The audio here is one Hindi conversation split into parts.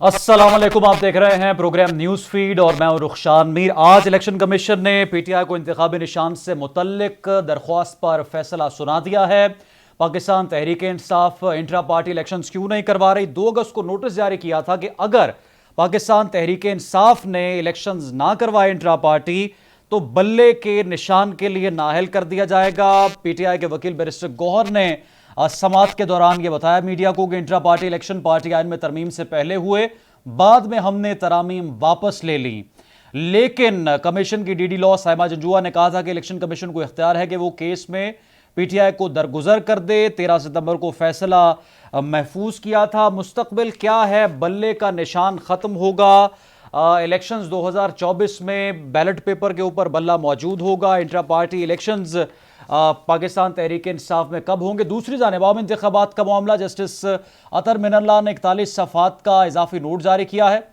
अस्सलाम वालेकुम, आप देख रहे हैं प्रोग्राम न्यूज़ फीड और मैं हूं रुखशान मीर। आज इलेक्शन कमीशन ने पीटीआई को इंतखाबी निशान से मुतल्लिक दरख्वास्त पर फैसला सुना दिया है। पाकिस्तान तहरीक इंसाफ इंट्रा पार्टी इलेक्शंस क्यों नहीं करवा रही? 2 अगस्त को नोटिस जारी किया था कि अगर पाकिस्तान तहरीक इंसाफ ने इलेक्शंस ना करवाए इंट्रा पार्टी तो बल्ले के निशान के लिए नाअहल कर दिया जाएगा। पीटीआई के वकील बैरिस्टर गौहर ने समाअत के दौरान यह बताया मीडिया को कि इंट्रा पार्टी इलेक्शन पार्टी आइन में तरमीम से पहले हुए, बाद में हमने तरामीम वापस ले ली। लेकिन कमीशन की डीडी लॉ साहिबा जंजुआ ने कहा था कि इलेक्शन कमीशन को इख्तियार है कि वो केस में पीटीआई को दरगुजर कर दे। 13 सितंबर को फैसला महफूज किया था। मुस्तकबिल क्या है? बल्ले का निशान खत्म होगा। इलेक्शंस 2024 में बैलेट पेपर के ऊपर बल्ला मौजूद होगा। Intra party elections Pakistan Tehreek इंसाफ में कब होंगे? दूसरी जानिब आम इंतखाबात का मामला, जस्टिस अतर मिनल्लाह ने 41 सफ़ात का इजाफी नोट जारी किया है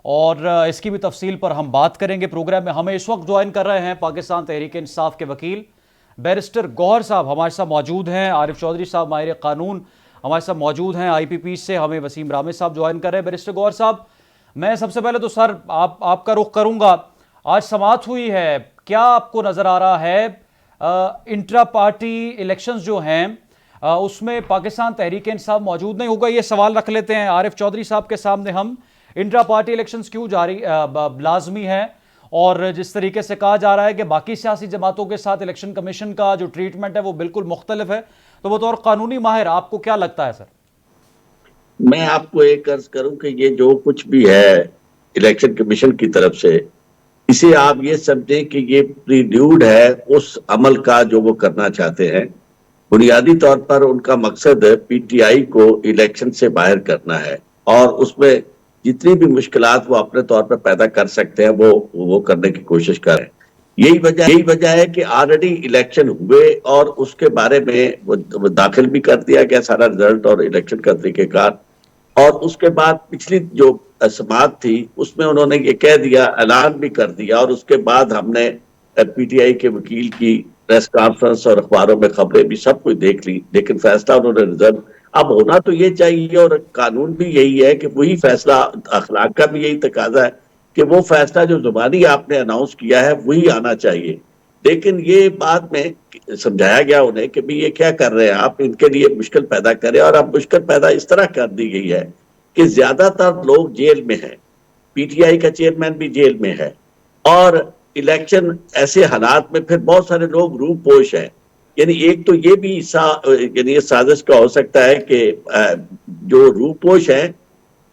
और इसकी भी तफसील पर हम बात करेंगे प्रोग्राम में। हमें इस वक्त ज्वाइन कर रहे हैं पाकिस्तान तहरीक इंसाफ के वकील बैरिस्टर गौहर साहब हमारे साथ मौजूद हैं। आरिफ चौधरी साहब माहिर कानून हमारे साथ मौजूद हैं। IPP से हमें वसीम रामे साहब ज्वाइन कर रहे हैं। बैरिस्टर गौहर साहब, मैं सबसे पहले तो सर आपका रुख करूंगा। आज समाअत हुई है, क्या आपको नजर आ रहा है इंट्रा पार्टी इलेक्शंस जो हैं उसमें पाकिस्तान तहरीक इंसाफ मौजूद नहीं होगा? ये सवाल रख लेते हैं आरिफ चौधरी साहब के सामने हम। इंट्रा पार्टी इलेक्शंस क्यों जारी लाजमी है? और जिस तरीके से कहा जा रहा है कि बाकी सियासी जमातों के साथ इलेक्शन कमीशन का जो ट्रीटमेंट है वो बिल्कुल मुख्तलिफ है, तो बतौर कानूनी माहिर आपको क्या लगता है सर? मैं आपको एक अर्ज करूं कि ये जो कुछ भी है इलेक्शन कमीशन की तरफ से, इसे आप ये समझें कि ये प्रील्यूड है उस अमल का जो वो करना चाहते हैं। बुनियादी तौर पर उनका मकसद पीटीआई को इलेक्शन से बाहर करना है और उसमें जितनी भी मुश्किलात वो अपने तौर पर पैदा कर सकते हैं वो करने की कोशिश करें। यही वजह है कि ऑलरेडी इलेक्शन हुए और उसके बारे में वो दाखिल भी कर दिया गया सारा रिजल्ट और इलेक्शन का तरीकेकार। और उसके बाद पिछली जो समाअत थी उसमें उन्होंने ये कह दिया, ऐलान भी कर दिया, और उसके बाद हमने पीटीआई के वकील की प्रेस कॉन्फ्रेंस और अखबारों में खबरें भी सब कुछ देख ली, लेकिन फैसला उन्होंने रिजर्व। अब होना तो ये चाहिए और कानून भी यही है कि वही फैसला, अखलाक का भी यही तकाजा है कि वो फैसला जो जुबानी आपने अनाउंस किया है वही आना चाहिए। लेकिन ये बाद में समझाया गया उन्हें कि भाई ये क्या कर रहे हैं आप, इनके लिए मुश्किल पैदा करें। और अब मुश्किल पैदा इस तरह कर दी गई है कि ज्यादातर लोग जेल में हैं, पीटीआई का चेयरमैन भी जेल में है, और इलेक्शन ऐसे हालात में फिर बहुत सारे लोग रूपोश हैं। यानी एक तो ये भी यानी साजिश का हो सकता है कि जो रूपोश हैं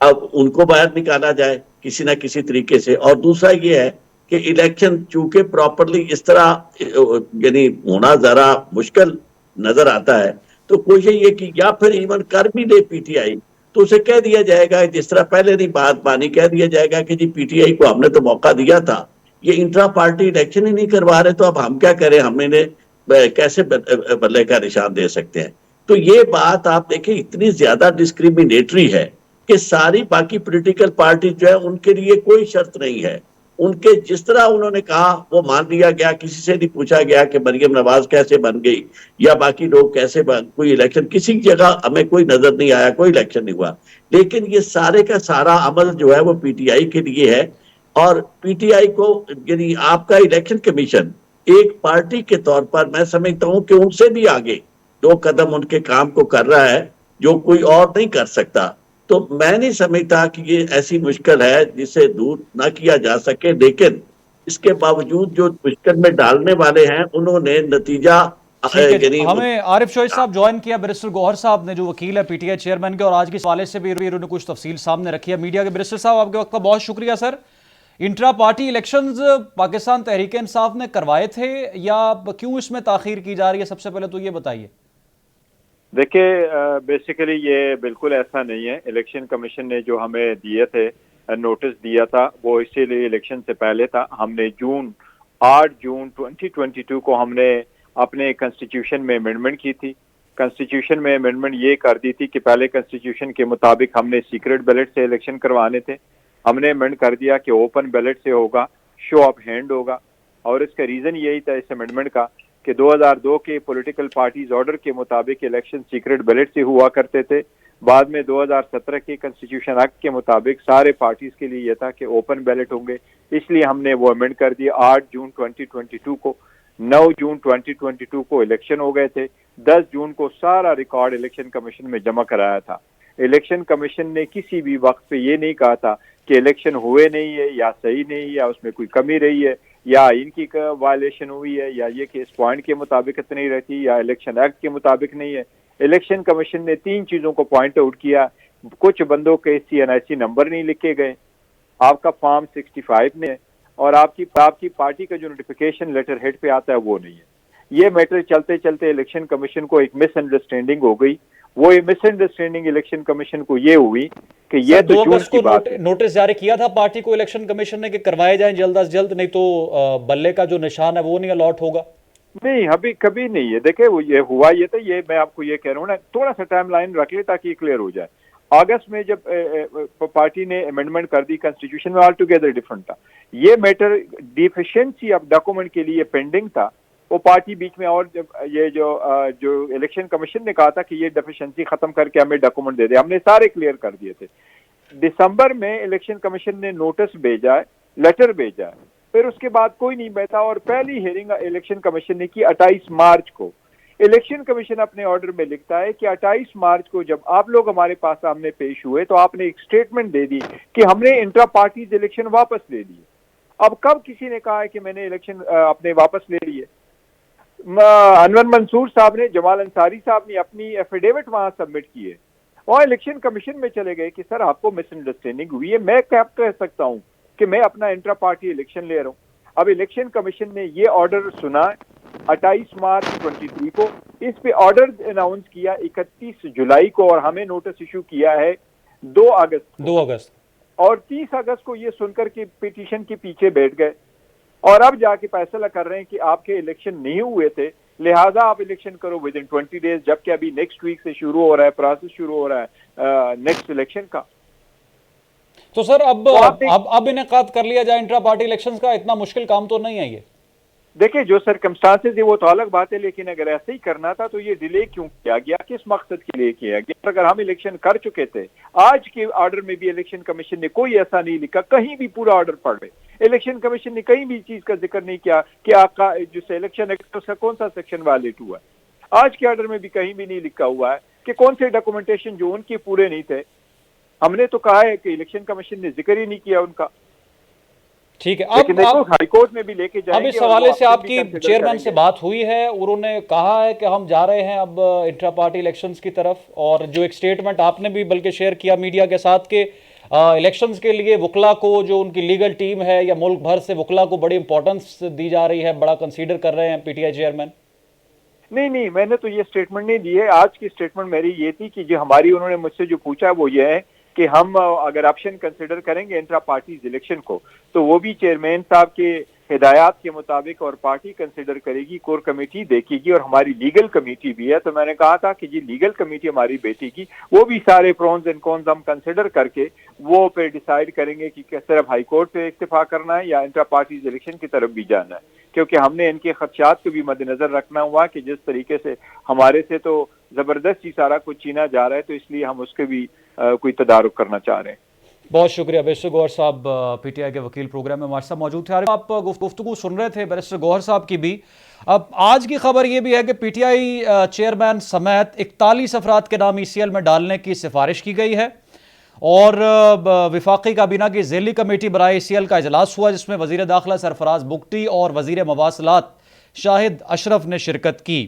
अब उनको बाहर निकाला जाए किसी ना किसी तरीके से। और दूसरा ये है कि इलेक्शन चूंकि प्रॉपरली इस तरह यानी होना जरा मुश्किल नजर आता है, तो कोशिश ये कि या फिर इवन कर भी दे पीटीआई तो उसे कह दिया जाएगा, जिस तरह पहले नहीं बात मानी, कह दिया जाएगा कि जी पीटीआई को हमने तो मौका दिया था, ये इंट्रा पार्टी इलेक्शन ही नहीं करवा रहे, तो अब हम क्या करें, हम इन्हें कैसे बल्ले का निशान दे सकते हैं। तो ये बात आप देखें इतनी ज्यादा डिस्क्रिमिनेटरी है कि सारी बाकी पॉलिटिकल पार्टी जो है उनके लिए कोई शर्त नहीं है। उनके जिस तरह उन्होंने कहा वो मान लिया गया, किसी से नहीं पूछा गया कि मरियम नवाज कैसे बन गई या बाकी लोग कैसे बन, कोई इलेक्शन किसी जगह हमें कोई नजर नहीं आया, कोई इलेक्शन नहीं हुआ। लेकिन ये सारे का सारा अमल जो है वो पीटीआई के लिए है। और पीटीआई को यानी आपका इलेक्शन कमीशन एक पार्टी के तौर पर मैं समझता हूं कि उनसे भी आगे 2 कदम उनके काम को कर रहा है जो कोई और नहीं कर सकता। तो मैं नहीं समझता कि ये ऐसी मुश्किल है जिसे दूर ना किया जा सके, लेकिन इसके बावजूद जो मुश्किल में डालने वाले हैं उन्होंने नतीजा हमें आरिफ चौधरी साहब ज्वाइन किया बैरिस्टर गौहर साहब ने, जो वकील है पीटीआई चेयरमैन के, और आज के हवाले से भी उन्होंने कुछ तफसील सामने रखी है मीडिया के। बैरिस्टर साहब आपके वक्त का बहुत शुक्रिया sir. Intra party elections Pakistan Tehreek Insaf ने करवाए थे या क्यों इसमें ताखीर की जा रही है? सबसे पहले तो ये बताइए। देखिए, बेसिकली ये बिल्कुल ऐसा नहीं है। इलेक्शन कमीशन ने जो हमें दिए थे, नोटिस दिया था, वो इसीलिए इलेक्शन से पहले था। हमने 8 जून 2022 को हमने अपने कॉन्स्टिट्यूशन में अमेंडमेंट की थी। कॉन्स्टिट्यूशन में अमेंडमेंट ये कर दी थी कि पहले कॉन्स्टिट्यूशन के मुताबिक हमने सीक्रेट बैलेट से इलेक्शन करवाने थे, हमने अमेंड कर दिया कि ओपन बैलेट से होगा, शो ऑफ हैंड होगा। और इसका रीजन यही था इस अमेंडमेंट का कि 2002 के पॉलिटिकल पार्टीज ऑर्डर के मुताबिक इलेक्शन सीक्रेट बैलेट से हुआ करते थे। बाद में 2017 के कॉन्स्टिट्यूशन एक्ट के मुताबिक सारे पार्टीज के लिए यह था कि ओपन बैलेट होंगे, इसलिए हमने वो अमेंड कर दिया। 8 जून 2022 को, 9 जून 2022 को इलेक्शन हो गए थे, 10 जून को सारा रिकॉर्ड इलेक्शन कमीशन में जमा कराया था। इलेक्शन कमीशन ने किसी भी वक्त पे ये नहीं कहा था कि इलेक्शन हुए नहीं है या सही नहीं, या उसमें कोई कमी रही है, या इनकी वायलेशन हुई है, या ये कि इस पॉइंट के मुताबिक नहीं रहती, या इलेक्शन एक्ट के मुताबिक नहीं है। इलेक्शन कमीशन ने 3 चीजों को पॉइंट आउट किया। कुछ बंदों के CNIC नंबर नहीं लिखे गए, आपका फॉर्म 65 में है, और आपकी पार्टी का जो नोटिफिकेशन लेटर हेड पे आता है वो नहीं है। ये मैटर चलते चलते इलेक्शन कमीशन को एक मिसअंडरस्टैंडिंग हो गई। वो मिसअंडरस्टैंडिंग इलेक्शन कमीशन को ये हुई कि ये तो 2 जून अगस्त की को बात है। नोटिस जारी किया था पार्टी को इलेक्शन कमीशन ने कि करवाए जाएं जल्द अज जल्द, नहीं तो बल्ले का जो निशान है वो नहीं अलॉट होगा। नहीं, अभी कभी नहीं है। देखे वो ये हुआ, ये तो ये मैं आपको ये कह रहा हूँ ना, थोड़ा सा टाइम लाइन रख ले ताकि क्लियर हो जाए। अगस्त में जब पार्टी ने अमेंडमेंट कर दी कॉन्स्टिट्यूशन में, ऑल टुगेदर डिफरेंट था। ये मैटर डिफिशिएंसी ऑफ डॉक्यूमेंट के लिए पेंडिंग था। वो पार्टी बीच में, और जब ये जो इलेक्शन कमीशन ने कहा था कि ये डेफिशिएंसी खत्म करके हमें डॉक्यूमेंट दे दे, हमने सारे क्लियर कर दिए थे। दिसंबर में इलेक्शन कमीशन ने नोटिस भेजा है, लेटर भेजा है, फिर उसके बाद कोई नहीं बैठा, और पहली हियरिंग इलेक्शन कमीशन ने की 28 मार्च को। इलेक्शन कमीशन अपने ऑर्डर में लिखता है कि 28 मार्च को जब आप लोग हमारे पास सामने पेश हुए तो आपने एक स्टेटमेंट दे दी कि हमने इंट्रा पार्टीज इलेक्शन वापस ले लिए। अब कब किसी ने कहा है कि मैंने इलेक्शन अपने वापस ले लिए? अनवर मंसूर साहब ने, जमाल अंसारी साहब ने अपनी एफिडेविट वहां सबमिट की है, और इलेक्शन कमीशन में चले गए कि सर आपको मिसअंडरस्टैंडिंग हुई है, मैं क्या कह सकता हूं कि मैं अपना इंट्रा पार्टी इलेक्शन ले रहा हूं। अब इलेक्शन कमीशन ने ये ऑर्डर सुना 28 मार्च 23 को, इस पे ऑर्डर अनाउंस किया 31 जुलाई को, और हमें नोटिस इशू किया है 2 अगस्त, और 30 अगस्त को ये सुनकर के पिटीशन के पीछे बैठ गए, और अब जाके फैसला कर रहे हैं कि आपके इलेक्शन नहीं हुए थे, लिहाजा आप इलेक्शन करो विद इन 20 डेज, जबकि अभी नेक्स्ट वीक से शुरू हो रहा है, प्रोसेस शुरू हो रहा है नेक्स्ट इलेक्शन का। तो सर अब इनेकाद कर लिया जाए इंट्रा पार्टी इलेक्शंस का, इतना मुश्किल काम तो नहीं है ये। देखिए जो सर्कमस्टांसेस है वो तो अलग बात है, लेकिन अगर ऐसे ही करना था तो ये डिले क्यों किया गया, किस मकसद के लिए किया गया? अगर हम इलेक्शन कर चुके थे, आज के ऑर्डर में भी इलेक्शन कमीशन ने कोई ऐसा नहीं लिखा, कहीं भी पूरा ऑर्डर पढ़ रहे, इलेक्शन कमीशन ने कहीं भी चीज का जिक्र नहीं किया कि आपका जो इलेक्शन एक्ट उसका कौन सा सेक्शन वायलेट हुआ है। आज के ऑर्डर में भी कहीं भी नहीं लिखा हुआ है कि कौन से डॉक्यूमेंटेशन जो उनके पूरे नहीं थे। हमने तो कहा है कि इलेक्शन कमीशन ने जिक्र ही नहीं किया उनका। ठीक है, अब हाईकोर्ट में भी लेके जाएंगे। अब इस हवाले से आपकी चेयरमैन से बात हुई है, उन्होंने कहा है कि हम जा रहे हैं अब इंट्रा पार्टी इलेक्शंस की तरफ, और जो एक स्टेटमेंट आपने भी बल्कि शेयर किया मीडिया के साथ के इलेक्शंस के लिए वकला को, जो उनकी लीगल टीम है या मुल्क भर से वकला को बड़ी इंपॉर्टेंस दी जा रही है, बड़ा कंसीडर कर रहे हैं PTI चेयरमैन। नहीं, मैंने तो ये स्टेटमेंट नहीं दी है। आज की स्टेटमेंट मेरी ये थी कि जो हमारी, उन्होंने मुझसे जो पूछा वो ये है कि हम अगर ऑप्शन कंसिडर करेंगे इंट्रा पार्टीज इलेक्शन को, तो वो भी चेयरमैन साहब के हिदायत के मुताबिक, और पार्टी कंसिडर करेगी, कोर कमेटी देखेगी, और हमारी लीगल कमेटी भी है। तो मैंने कहा था कि जी लीगल कमेटी हमारी बैठेगी, वो भी सारे प्रोन्स एंड कॉन्स हम कंसिडर करके वो पे डिसाइड करेंगे कि सिर्फ हाई कोर्ट पे इक्तिफा करना है या इंट्रा पार्टीज इलेक्शन की तरफ भी जाना है, क्योंकि हमने इनके खदशात को भी मद्देनजर रखना हुआ कि जिस तरीके से हमारे से तो जबरदस्ती सारा कुछ छीना जा रहा है, तो इसलिए हम उसके भी कोई तदारुक करना चाह रहे हैं। बहुत शुक्रिया। बैरिस्टर गौहर साहब PTI के वकील प्रोग्राम में हमारे साथ मौजूद थे। आप गुफ्तगू सुन रहे थे बैरिस्टर गौहर साहब की भी। अब आज की खबर यह भी है कि PTI चेयरमैन समेत 41 अफराद के नाम ECL में डालने की सिफारिश की गई है, और विफाकी काबीना की ज़ैली कमेटी बराए ECL का इजलास हुआ, जिसमें वज़ीर दाखिला सरफराज बुगटी और वज़ीर मवासलात शाहिद अशरफ ने शिरकत की।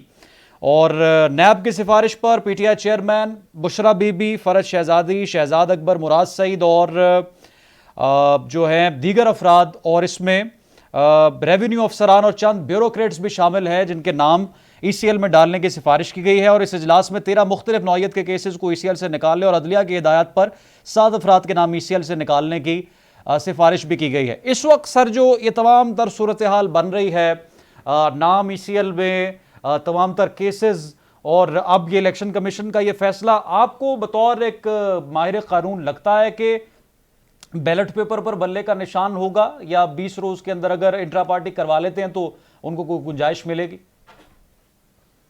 और नैब की सिफारिश पर PTI चेयरमैन बुशरा बीबी, फ़रज शहजादी, शहजाद अकबर, मुराद सईद और जो हैं दीगर अफराद, और इसमें रेवेन्यू अफसरान और चंद ब्यूरोक्रेट्स भी शामिल हैं जिनके नाम ECL में डालने की सिफारिश की गई है। और इस इजलास में 13 मुख्तलिफ नौइयत के केसेस को ECL से निकालने और अदलिया की हिदायत पर 7 अफराद के नाम ECL से निकालने की सिफारिश भी की गई है। इस वक्त सर जो ये तमाम तर सूरत हाल बन रही है, नाम ECL में तमाम तर केसेस, और अब ये इलेक्शन कमीशन का ये फैसला, आपको बतौर एक माहिर कानून लगता है कि बैलेट पेपर पर बल्ले का निशान होगा, या 20 रोज के अंदर अगर इंट्रा पार्टी करवा लेते हैं तो उनको कोई गुंजाइश मिलेगी?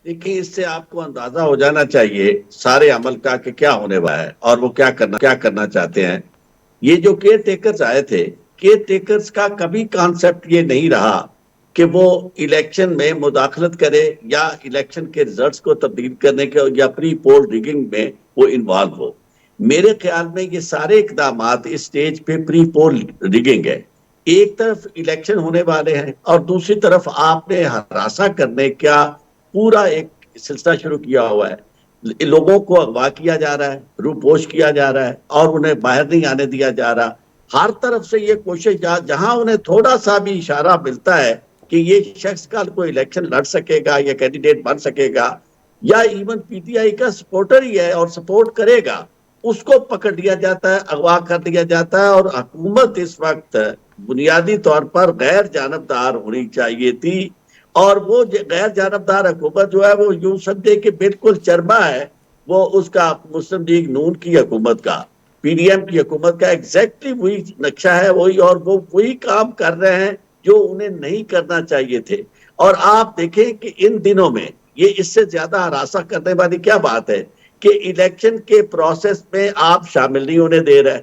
देखिए, इससे आपको अंदाजा हो जाना चाहिए सारे अमल का कि क्या होने वाला है और वो क्या करना चाहते हैं। ये जो केयर टेकर्स आए थे, केयर टेकर्स का कभी कॉन्सेप्ट ये नहीं रहा कि वो इलेक्शन में मुदाखलत करे या इलेक्शन के रिजल्ट्स को तब्दील करने के या प्री पोल रिगिंग में वो इन्वॉल्व हो। मेरे ख्याल में ये सारे इकदाम इस स्टेज पे प्री पोल रिगिंग है। एक तरफ इलेक्शन होने वाले हैं और दूसरी तरफ आपने हरासा करने का पूरा एक सिलसिला शुरू किया हुआ है। लोगों को अगवा किया जा रहा है, रूपोश किया जा रहा है और उन्हें बाहर नहीं आने दिया जा रहा। हर तरफ से ये कोशिश जहां उन्हें थोड़ा सा भी इशारा मिलता है कि ये शख्स कल कोई इलेक्शन लड़ सकेगा या कैंडिडेट बन सकेगा या इवन पीटीआई का सपोर्टर ही है और सपोर्ट करेगा, उसको पकड़ लिया जाता है, अगवा कर लिया जाता है। और हुकूमत इस वक्त बुनियादी तौर पर गैर जानबदार होनी चाहिए थी और वो गैर जानबदार हुकूमत जो है वो यूं समझे कि बिल्कुल चरमा है वो उसका मुस्लिम लीग नून की हुकूमत का, पीडीएम की हुकूमत का एग्जैक्टली वही नक्शा है, वही, और वो वही काम कर रहे हैं जो उन्हें नहीं करना चाहिए थे। और आप देखें कि इन दिनों में ये इससे ज्यादा हरासा करने वाली क्या बात है कि इलेक्शन के प्रोसेस में आप शामिल नहीं होने दे रहे।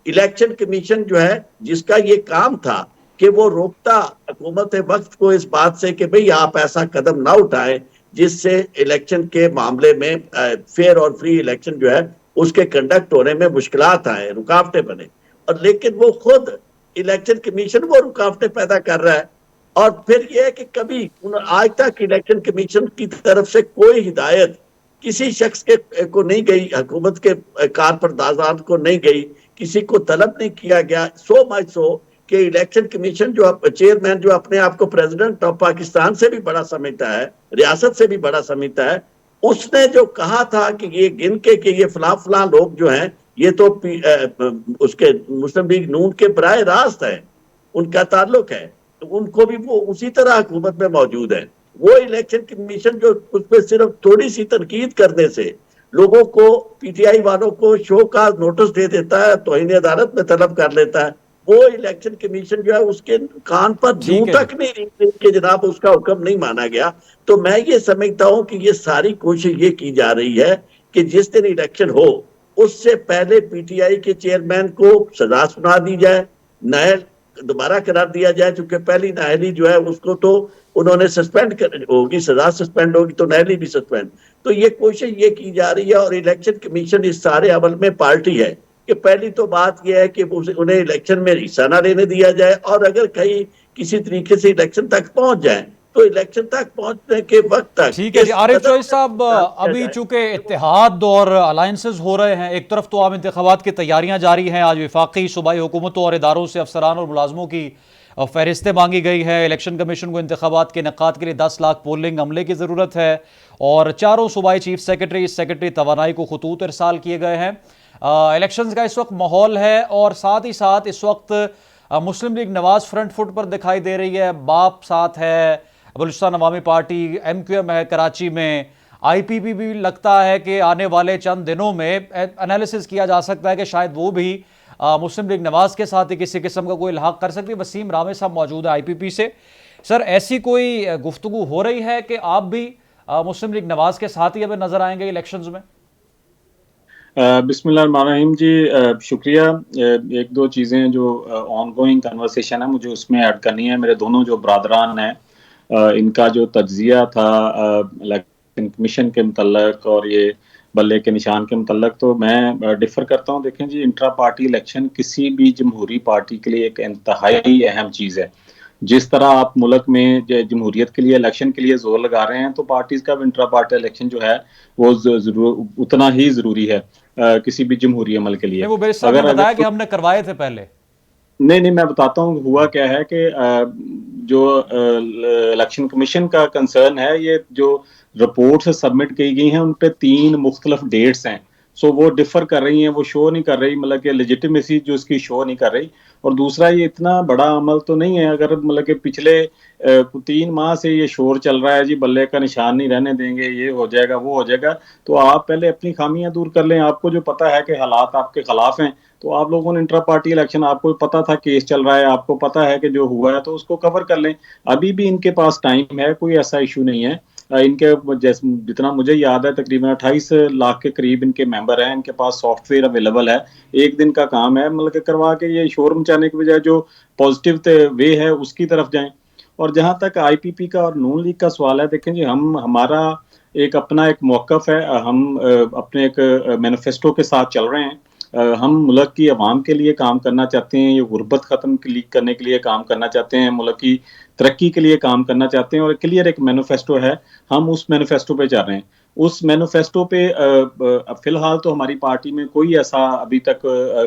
इलेक्शन कमीशन जो है जिसका ये काम था कि वो रोकता हुकूमत वक्त को इस बात से कि भाई आप ऐसा कदम ना उठाएं जिससे इलेक्शन के मामले में फेयर और फ्री इलेक्शन जो है उसके कंडक्ट होने में मुश्किलात आए, रुकावटें बने। और लेकिन वो खुद इलेक्शन कमीशन वो रुकावटें पैदा कर रहा है। और फिर यह है कि कभी आज तक इलेक्शन कमीशन की तरफ से कोई हिदायत किसी शख्स के को नहीं गई, हुकूमत के कारपरदारान को नहीं गई, किसी को तलब नहीं किया गया। सो मच सो कि इलेक्शन कमीशन जो चेयरमैन जो अपने आप को प्रेसिडेंट ऑफ पाकिस्तान से भी बड़ा समझता है, रियासत से भी बड़ा समझता है, उसने जो कहा था कि ये गिन के कि ये फलां लोग जो हैं ये तो उसके मुस्लिम लीग नून के बराह रास्त है, उनका ताल्लुक है, तो उनको भी वो उसी तरह हुकूमत में मौजूद है। वो इलेक्शन कमीशन जो उस पर सिर्फ थोड़ी सी तनकीद करने से लोगों को, पीटीआई वालों को शो का नोटिस दे देता है, तौहीन अदालत में तलब कर लेता है, वो इलेक्शन कमीशन जो है उसके कान पर जूं तक नहीं रही कि जनाब उसका हुक्म नहीं माना गया। तो मैं ये समझता हूं कि ये सारी कोशिश ये की जा रही है कि जिस दिन इलेक्शन हो उससे पहले पीटीआई के चेयरमैन को सजा सुना दी जाए, नायल दोबारा करार दिया जाए, क्योंकि पहली नायली जो है उसको तो उन्होंने सस्पेंड कर होगी, सजा सस्पेंड होगी तो नायली भी सस्पेंड। तो ये कोशिश ये की जा रही है और इलेक्शन कमीशन इस सारे अमल में पार्टी है कि पहली तो बात यह है कि उन्हें इलेक्शन में हिस्सा ना लेने दिया जाए और अगर कहीं किसी तरीके से इलेक्शन तक पहुंच जाए तो इलेक्शन तक पहुंचने के वक्त तक। ठीक है जी आरिफ चौधरी साहब, अभी चूंकि इत्तेहाद और अलायंसेस हो रहे हैं, एक तरफ तो आम इंतखाबात की तैयारियां जारी हैं, आज वफाकी सूबाई हुकूमतों और इदारों से अफसरान और मुलाजमों की फहरिस्तें मांगी गई है। इलेक्शन कमीशन को इंतखाबात के इनेकाद के लिए 10 लाख पोलिंग अमले की ज़रूरत है और चारों सूबाई चीफ सेक्रेटरी तवानाई को खतूत इरसाल किए गए हैं। इलेक्शंस का इस वक्त माहौल है और साथ ही साथ इस वक्त मुस्लिम लीग नवाज फ्रंट फुट पर दिखाई दे रही है, बाप साथ है, बलूचिस्तान अवामी पार्टी MQM है कराची में, IPP भी लगता है कि आने वाले चंद दिनों में एनालिसिस किया जा सकता है कि शायद वो भी मुस्लिम लीग नवाज के साथ ही किसी किस्म का कोई इल्हाक कर सकती है। वसीम रामे साहब मौजूद है IPP से। सर, ऐसी कोई गुफ्तगू हो रही है कि आप भी मुस्लिम लीग नवाज के साथ ही अब नजर आएंगे इलेक्शंस में? बिस्मिल्लाहिर्रहमानिर्रहीम जी, शुक्रिया। एक दो चीज़ें जो ऑनगोइंग कन्वर्सेशन है मुझे उसमें ऐड करनी है। मेरे दोनों जो ब्रादरान हैं इनका जो तज्जिया था इलेक्शन कमीशन के मुतल्लक और ये बल्ले के निशान के मुतल्लक, तो मैं डिफ़र करता हूँ। देखें जी, इंट्रा पार्टी इलेक्शन किसी भी जमहूरी पार्टी के लिए एक इंतहाई अहम चीज़ है। जिस तरह आप मुल्क में जमहूरियत के लिए इलेक्शन के लिए जोर लगा रहे हैं, तो पार्टीज का इंट्रा पार्टी इलेक्शन जो है वो उतना ही जरूरी है किसी भी जमहूरी अमल के लिए। वो अगर बताया कि हमने करवाए थे पहले। नहीं, मैं बताता हूँ हुआ क्या है कि जो इलेक्शन कमीशन का कंसर्न है, ये जो रिपोर्ट सबमिट की गई हैं उन पे 3 मुख्तलिफ डेट्स हैं। सो वो डिफर कर रही हैं, वो शो नहीं कर रही, मतलब कि लेजिटिमेसी जो इसकी शो नहीं कर रही। और दूसरा, ये इतना बड़ा अमल तो नहीं है। अगर मतलब कि पिछले 3 माह से ये शोर चल रहा है जी बल्ले का निशान नहीं रहने देंगे, ये हो जाएगा वो हो जाएगा, तो आप पहले अपनी खामियां दूर कर लें। आपको जो पता है कि हालात आपके खिलाफ हैं, तो आप लोगों ने इंट्रा पार्टी इलेक्शन, आपको पता था केस चल रहा है, आपको पता है कि जो हुआ है, तो उसको कवर कर लें। अभी भी इनके पास टाइम है, कोई ऐसा इशू नहीं है। इनके जैसे जितना मुझे याद है तकरीबन 28 लाख के करीब इनके मेंबर हैं, इनके पास सॉफ्टवेयर अवेलेबल है, एक दिन का काम है, मतलब कि करवा के ये शोर मचाने के बजाय जो पॉजिटिव वे है उसकी तरफ जाएं। और जहां तक आईपीपी का और नून लीग का सवाल है, देखें जी, हम हमारा एक अपना एक मौकफ है, हम अपने एक मैनिफेस्टो के साथ चल रहे हैं। हम मुल्क की आवाम के लिए काम करना चाहते हैं, ये गुर्बत खत्म करने के लिए काम करना चाहते हैं, मुल्क की तरक्की के लिए काम करना चाहते हैं, और क्लियर एक मैनिफेस्टो है, हम उस मैनिफेस्टो पे चल रहे हैं। उस मैनिफेस्टो पे फिलहाल तो हमारी पार्टी में कोई ऐसा अभी तक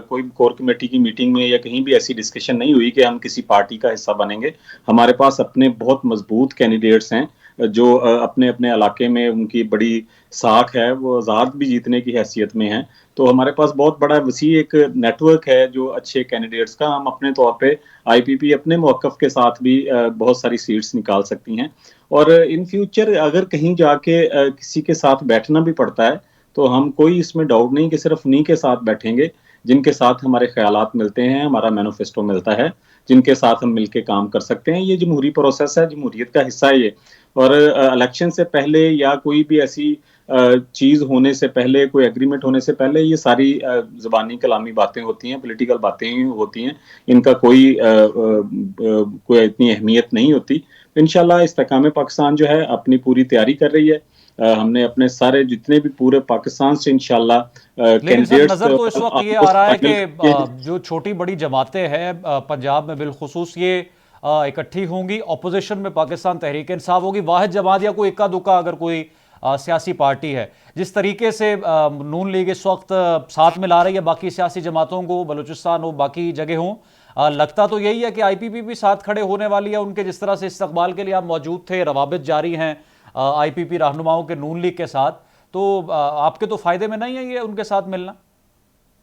कोई कोर कमेटी की मीटिंग में या कहीं भी ऐसी डिस्कशन नहीं हुई कि हम किसी पार्टी का हिस्सा बनेंगे। हमारे पास अपने बहुत मजबूत कैंडिडेट्स हैं जो अपने अपने इलाके में उनकी बड़ी साख है, वो आज़ाद भी जीतने की हैसियत में है। तो हमारे पास बहुत बड़ा वसी एक नेटवर्क है जो अच्छे कैंडिडेट्स का। हम अपने तौर पे आईपीपी अपने मौकफ के साथ भी बहुत सारी सीट्स निकाल सकती हैं। और इन फ्यूचर अगर कहीं जाके किसी के साथ बैठना भी पड़ता है तो हम कोई इसमें डाउट नहीं कि सिर्फ उन्हीं के साथ बैठेंगे जिनके साथ हमारे ख्यालात मिलते हैं, हमारा मैनिफेस्टो मिलता है, जिनके साथ हम मिलके काम कर सकते हैं। ये जमहूरी प्रोसेस है, जमहूरियत का हिस्सा है ये। और इलेक्शन से पहले या कोई भी ऐसी चीज होने से पहले, कोई एग्रीमेंट होने से पहले, ये सारी ज़बानी कलामी बातें होती हैं, पॉलिटिकल बातें ही होती हैं, इनका कोई इतनी अहमियत नहीं होती। इंशाल्लाह इस्तेकाम पाकिस्तान जो है अपनी पूरी तैयारी कर रही है। हमने अपने सारे जितने भी पूरे पाकिस्तान से इंशाल्लाह लेकिन सर कैंडिडेट्स नजर तो इस वक्त ये आ रहा है कि जो छोटी बड़ी जमातें हैं पंजाब में बिलखुसूस ये इकट्ठी होंगी, ऑपोजिशन में पाकिस्तान तहरीक इंसाफ होगी, वाहिद जमात या कोई इक्का दुक्का अगर कोई सियासी पार्टी है। जिस तरीके से नून लीग इस वक्त साथ में ला रही है बाकी सियासी जमातों को, बलूचिस्तान हो बाकी जगह हों, लगता तो यही है कि आईपीपी भी साथ खड़े होने वाली है उनके, जिस तरह से इस्तकबाल के लिए आप मौजूद थे, रवाबित जारी हैं आईपीपी रहनुमाओं के नून लीग के साथ, तो आपके तो फायदे में नहीं है ये उनके साथ मिलना?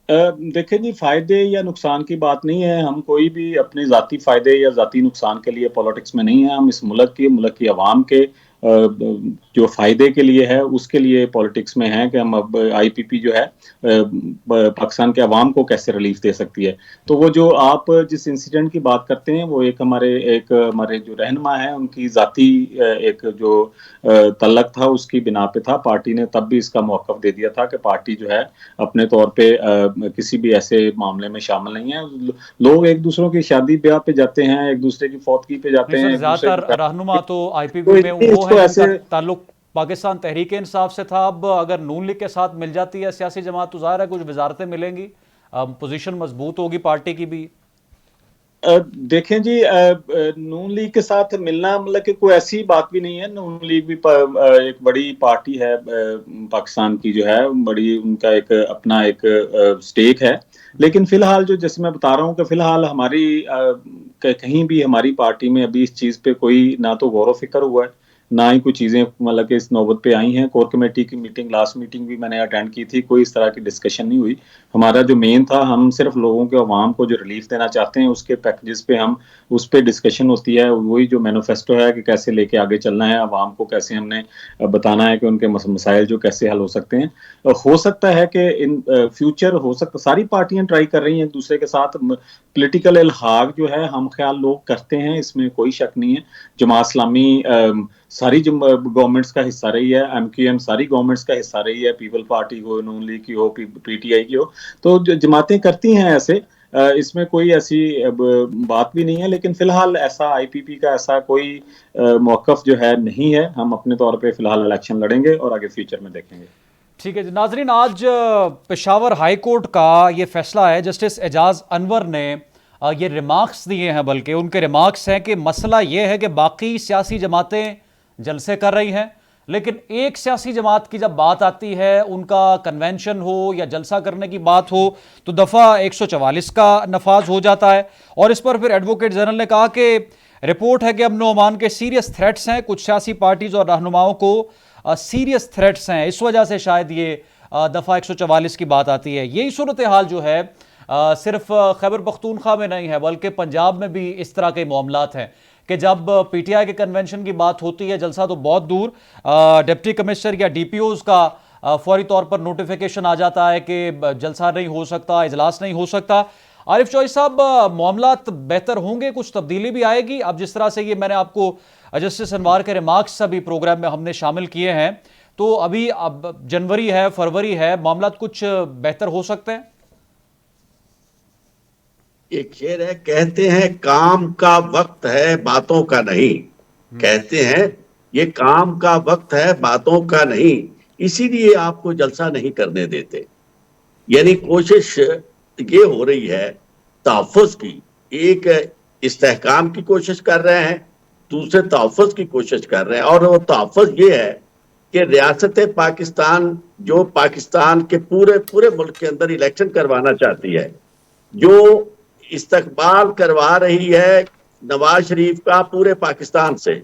देखें जी, फायदे या नुकसान की बात नहीं है। हम कोई भी अपने जाती फायदे या जाती नुकसान के लिए पॉलिटिक्स में नहीं है। हम इस मुल्क की आवाम के जो फायदे के लिए है उसके लिए पॉलिटिक्स में है कि हम अब आईपीपी जो है पाकिस्तान के अवाम को कैसे रिलीफ दे सकती है। तो वो जो आप जिस इंसिडेंट की बात करते हैं वो एक हमारे जो रहनुमा है उनकी जाती एक जो तल्लक था उसकी बिना पे था। पार्टी ने तब भी इसका मौक़िफ़ दे दिया था कि पार्टी जो है अपने तौर पे किसी भी ऐसे मामले में शामिल नहीं है। लोग एक दूसरों की शादी ब्याह पे जाते हैं, एक दूसरे की फौतगी पे जाते हैं। ज्यादातर रहनुमा तो आईपीपी में वो है जिनका ताल्लुक पाकिस्तान तहरीक इंसाफ से था। अब अगर नून लीग के साथ मिल जाती है सियासी जमात तो ज़ाहिर है कुछ वजारतें मिलेंगी, पोजीशन मजबूत होगी पार्टी की भी। देखें जी, नून लीग के साथ मिलना मतलब कि कोई ऐसी बात भी नहीं है। नून लीग भी एक बड़ी पार्टी है पाकिस्तान की, जो है बड़ी, उनका एक अपना एक स्टेक है। लेकिन फिलहाल जो जैसे मैं बता रहा हूँ कि फिलहाल हमारी कहीं भी हमारी पार्टी में अभी इस चीज़ पे कोई ना तो गौर व फिक्र हुआ है, ना ही कुछ चीज़ें मतलब कि इस नौबत पे आई हैं। कोर कमेटी की मीटिंग, लास्ट मीटिंग भी मैंने अटेंड की थी, कोई इस तरह की डिस्कशन नहीं हुई। हमारा जो मेन था, हम सिर्फ लोगों के अवाम को जो रिलीफ देना चाहते हैं उसके पैकेजेस पे हम उस पर डिस्कशन होती है। वही जो मैनिफेस्टो है कि कैसे लेके आगे चलना है, अवाम को कैसे हमने बताना है कि उनके मसाइल जो कैसे हल हो सकते हैं। हो सकता है कि इन फ्यूचर हो सकता, सारी पार्टियां ट्राई कर रही हैं एक दूसरे के साथ। पोलिटिकल इल्हाक जो है हम ख्याल लोग करते हैं, इसमें कोई शक नहीं है। जमात इस्लामी सारी गवर्नमेंट्स का हिस्सा रही है, एमक्यूएम सारी गवर्नमेंट्स का हिस्सा रही है, पीपल पार्टी हो, नून लीग की हो, पीटीआई की हो, तो जमातें करती हैं ऐसे। इसमें कोई ऐसी बात भी नहीं है। लेकिन फिलहाल ऐसा आईपीपी का ऐसा कोई मौक़िफ़ जो है नहीं है। हम अपने तौर पे फिलहाल इलेक्शन लड़ेंगे और आगे फ्यूचर में देखेंगे। ठीक है जी नाजरीन, आज पेशावर हाई कोर्ट का ये फैसला है। जस्टिस एजाज अनवर ने ये रिमार्क्स दिए हैं, बल्कि उनके रिमार्क्स हैं कि मसला ये है कि बाकी सियासी जमातें जलसे कर रही हैं, लेकिन एक सियासी जमात की जब बात आती है, उनका कन्वेंशन हो या जलसा करने की बात हो, तो दफ़ा 144 का नफाज हो जाता है। और इस पर फिर एडवोकेट जनरल ने कहा कि रिपोर्ट है कि अमन व अमान के सीरियस थ्रेट्स हैं, कुछ सियासी पार्टीज और रहनुमाओं को सीरियस थ्रेट्स हैं, इस वजह से शायद ये दफ़ा 144 की बात आती है। यही सूरत हाल जो है सिर्फ खैबर पख्तूनख्वा में नहीं है, बल्कि पंजाब में भी इस तरह के मामलात हैं कि जब पीटीआई के कन्वेंशन की बात होती है, जलसा तो बहुत दूर, डिप्टी कमिश्नर या डीपीओज का फौरी तौर पर नोटिफिकेशन आ जाता है कि जलसा नहीं हो सकता, इजलास नहीं हो सकता। आरिफ चौधरी साहब, मामलात बेहतर होंगे, कुछ तब्दीली भी आएगी? अब जिस तरह से ये मैंने आपको जस्टिस अनवार के रिमार्क्स अभी प्रोग्राम में हमने शामिल किए हैं, तो अभी अब जनवरी है, फरवरी है, मामला कुछ बेहतर हो सकते हैं? एक शेर है, कहते हैं काम का वक्त है बातों का नहीं। कहते हैं ये काम का वक्त है बातों का नहीं, इसीलिए आपको जलसा नहीं करने देते। यानी कोशिश ये हो रही है तहफ़्फ़ुज़ की, एक इस्तेहकाम की कोशिश कर रहे हैं, दूसरे तहफ़्फ़ुज़ की कोशिश कर रहे हैं। और वो तहफ़्फ़ुज़ ये है कि रियासत पाकिस्तान जो पाकिस्तान के पूरे पूरे मुल्क के अंदर इलेक्शन करवाना चाहती है, जो इस्तकबाल करवा रही है नवाज शरीफ का पूरे पाकिस्तान से,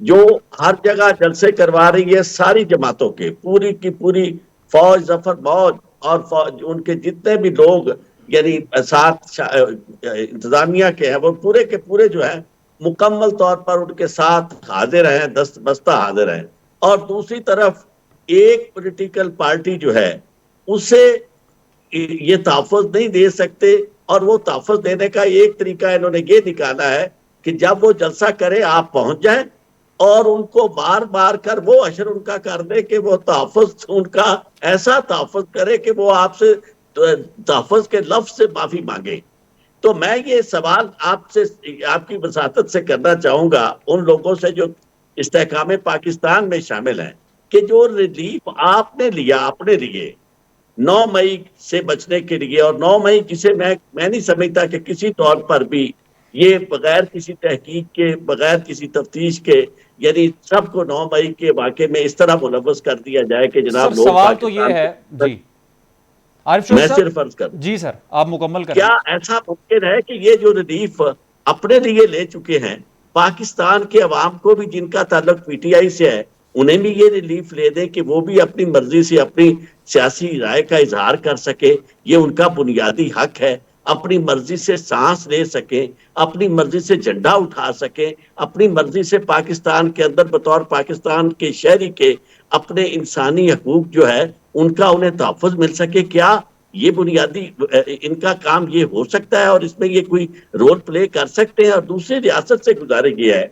जो हर जगह जलसे करवा रही है सारी जमातों के, पूरी की पूरी फौज, जफर मौज और फौज, उनके जितने भी लोग यानी साथ इंतजामिया के हैं, वो पूरे के पूरे जो है मुकम्मल तौर पर उनके साथ हाजिर हैं, दस्त बस्ता हाजिर हैं। और दूसरी तरफ एक पॉलिटिकल पार्टी जो है उसे ये तहफ़्फ़ुज़ नहीं दे सकते, और वो तहफ़्फ़ुज़ देने का एक तरीका इन्होंने ये निकाला है कि जब वो जलसा करे आप पहुंच जाएं और उनको बार बार कर वो अशर उनका कर दे कि वो तहफ़्फ़ुज़ उनका ऐसा तहफ़्फ़ुज़ करे कि वो आपसे तहफ़्फ़ुज़ के लफ्ज़ से माफी मांगे। तो मैं ये सवाल आपसे, आपकी वसातत से करना चाहूंगा उन लोगों से जो इस्तेहकाम पाकिस्तान में शामिल हैं, कि जो रिलीफ आपने लिया अपने लिए 9 मई से बचने के लिए, और 9 मई जिसे मैं नहीं समझता कि किसी तौर पर भी ये बगैर किसी तहकीक के, बगैर किसी तफ्तीश के, यानी सबको 9 मई के वाक़े में इस तरह मुलव्वस कर दिया जाए कि जनाब लोग सवाल तो ये है जी, आरिफ मैं सिर्फ अर्ज कर जी सर आप मुकम्मल करें। क्या ऐसा मुमकिन है कि ये जो रिलीफ अपने लिए ले चुके हैं, पाकिस्तान के अवाम को भी जिनका ताल्लुक पीटीआई से है, उन्हें भी ये रिलीफ ले दें कि वो भी अपनी मर्जी से अपनी सियासी राय का इजहार कर सके? ये उनका बुनियादी हक है, अपनी मर्जी से सांस ले सके, अपनी मर्जी से झंडा उठा सके, अपनी मर्जी से पाकिस्तान के अंदर बतौर पाकिस्तान के शहरी के अपने इंसानी हकूक जो है उनका उन्हें तहफ़्फ़ुज़ मिल सके। क्या ये बुनियादी इनका काम ये हो सकता है और इसमें ये कोई रोल प्ले कर सकते हैं? और दूसरी रियासत से गुजारिश ये है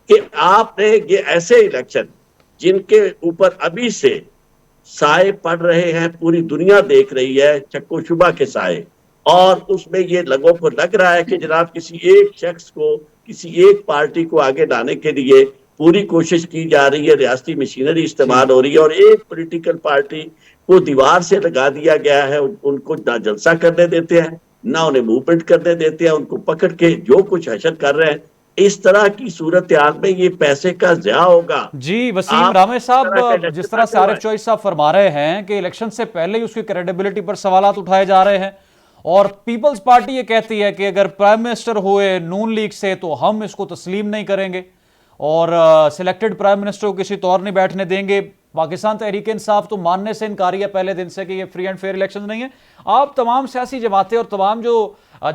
कि आपने ये ऐसे इलेक्शन जिनके ऊपर अभी से साए पड़ रहे हैं, पूरी दुनिया देख रही है, चक्को शुबा के साए, और उसमें ये लोगों को लग रहा है कि जनाब किसी एक शख्स को, किसी एक पार्टी को आगे लाने के लिए पूरी कोशिश की जा रही है, रियासती मशीनरी इस्तेमाल हो रही है, और एक पॉलिटिकल पार्टी को दीवार से लगा दिया गया है। उनको ना जलसा करने देते हैं, ना उन्हें मूवमेंट करने देते हैं, उनको पकड़ के जो कुछ हशर कर रहे हैं। इस तरह की सूरत हाल में ये पैसे का ज़या होगा। जी वसीम रामे साहब, जिस तरह से आरिफ चौधरी साहब फरमा रहे हैं कि इलेक्शन से पहले ही उसकी क्रेडिबिलिटी पर सवालात उठाए जा रहे हैं, और पीपल्स पार्टी ये कहती है कि अगर प्राइम मिनिस्टर हुए नून लीग से तो हम इसको तस्लीम नहीं करेंगे और सिलेक्टेड प्राइम मिनिस्टर को किसी तौर नहीं बैठने देंगे। पाकिस्तान तहरीक इंसाफ तो मानने से इनकारी है पहले दिन से कि ये फ्री एंड फेयर इलेक्शन नहीं है। आप तमाम सियासी जमातें और तमाम जो